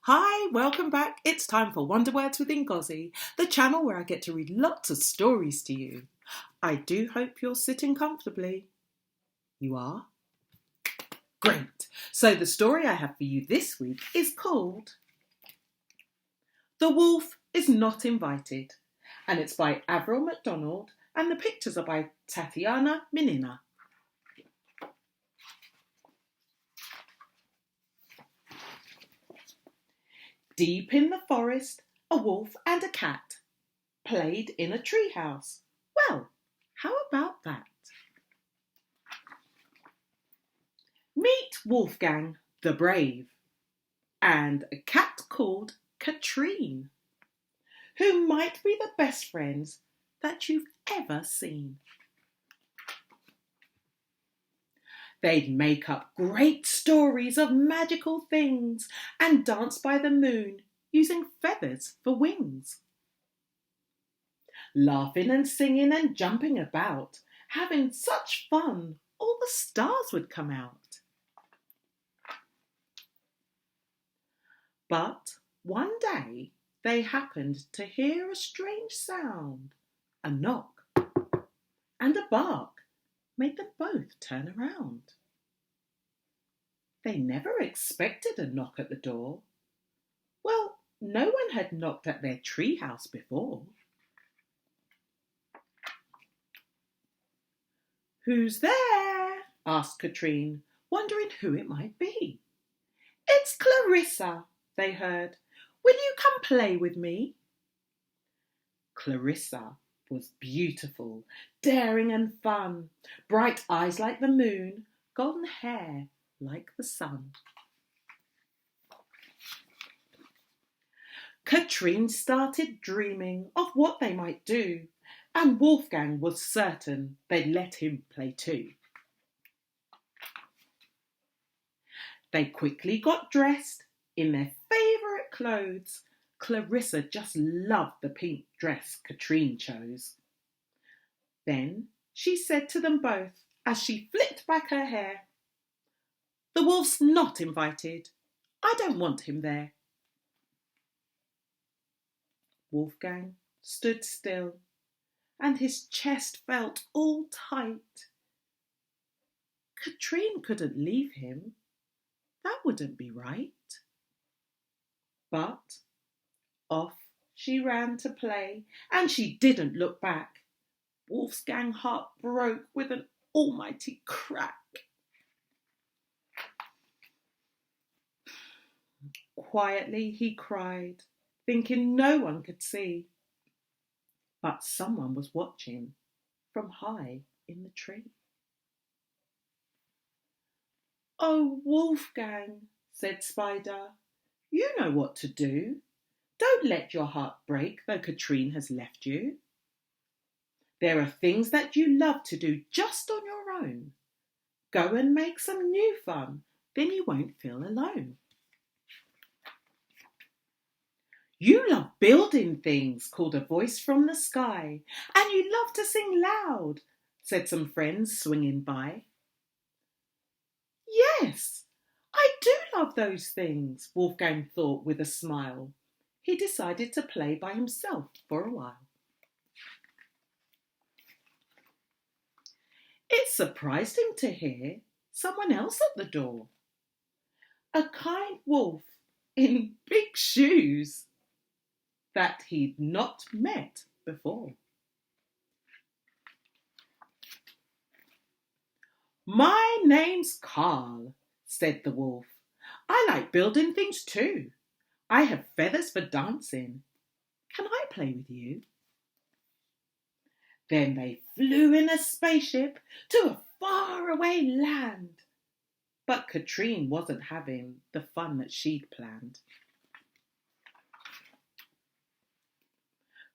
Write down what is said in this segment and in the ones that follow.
Hi, welcome back. It's time for Wonder Words with Ngozi, the channel where I get to read lots of stories to you. I do hope you're sitting comfortably. You are? Great. So the story I have for you this week is called The Wolf is Not Invited, and it's by Avril McDonald, and the pictures are by Tatiana Minina. Deep in the forest, a wolf and a cat played in a treehouse. Well, how about that? Meet Wolfgang the Brave and a cat called Katrine, who might be the best friends that you've ever seen. They'd make up great stories of magical things and dance by the moon using feathers for wings. Laughing and singing and jumping about, having such fun, all the stars would come out. But one day they happened to hear a strange sound. A knock and a bark made them both turn around. They never expected a knock at the door. Well, no one had knocked at their treehouse before. "Who's there?" asked Katrine, wondering who it might be. "It's Clarissa," they heard. "Will you come play with me?" Clarissa was beautiful, daring and fun, bright eyes like the moon, golden hair like the sun. Katrine started dreaming of what they might do, and Wolfgang was certain they'd let him play too. They quickly got dressed in their favourite clothes. Clarissa just loved the pink dress Katrine chose. Then she said to them both as she flicked back her hair, "The wolf's not invited. I don't want him there." Wolfgang stood still and his chest felt all tight. Katrine couldn't leave him. That wouldn't be right. But off she ran to play, and she didn't look back. Wolfgang's heart broke with an almighty crack. Quietly he cried, thinking no one could see. But someone was watching from high in the tree. "Oh, Wolfgang," said Spider, "you know what to do. Don't let your heart break though Katrine has left you. There are things that you love to do just on your own. Go and make some new fun, then you won't feel alone." "You love building things," called a voice from the sky. "And you love to sing loud," said some friends swinging by. "Yes, I do love those things," Wolfgang thought with a smile. He decided to play by himself for a while. It surprised him to hear someone else at the door. A kind wolf in big shoes that he'd not met before. "My name's Carl," said the wolf. "I like building things too. I have feathers for dancing. Can I play with you?" Then they flew in a spaceship to a faraway land. But Katrine wasn't having the fun that she'd planned.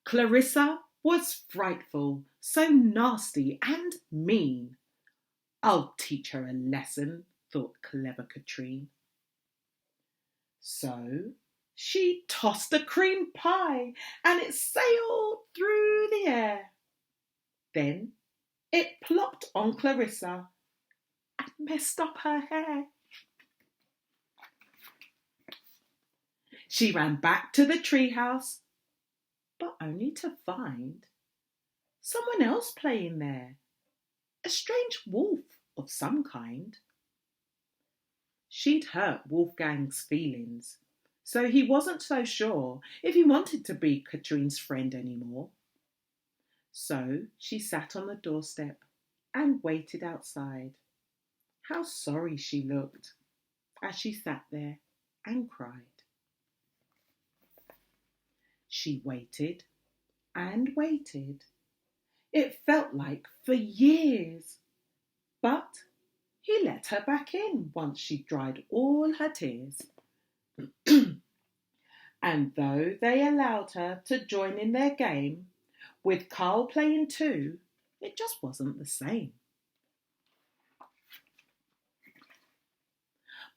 Clarissa was frightful, so nasty and mean. "I'll teach her a lesson," thought clever Katrine. So she tossed a cream pie and it sailed through the air. Then it plopped on Clarissa and messed up her hair. She ran back to the treehouse, but only to find someone else playing there, a strange wolf of some kind. She'd hurt Wolfgang's feelings, so he wasn't so sure if he wanted to be Katrine's friend anymore. So she sat on the doorstep and waited outside. How sorry she looked as she sat there and cried. She waited and waited. It felt like for years, but he let her back in once she dried all her tears. And though they allowed her to join in their game, with Carl playing too, it just wasn't the same.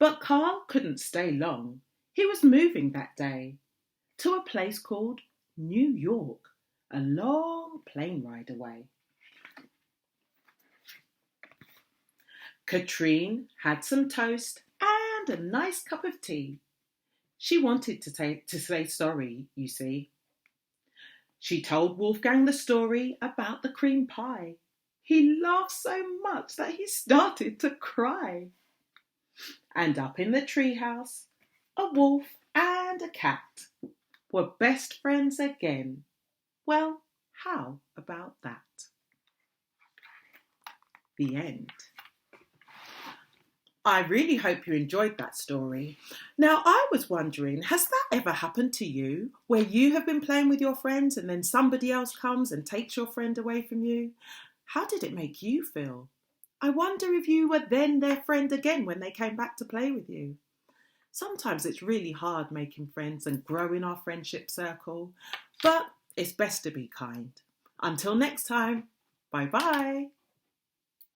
But Carl couldn't stay long. He was moving that day to a place called New York, a long plane ride away. Katrine had some toast and a nice cup of tea. She wanted to say sorry, you see. She told Wolfgang the story about the cream pie. He laughed so much that he started to cry. And up in the treehouse, a wolf and a cat were best friends again. Well, how about that? The end. I really hope you enjoyed that story. Now, I was wondering, has that ever happened to you, where you have been playing with your friends and then somebody else comes and takes your friend away from you? How did it make you feel? I wonder if you were then their friend again when they came back to play with you. Sometimes it's really hard making friends and growing our friendship circle, but it's best to be kind. Until next time, bye-bye.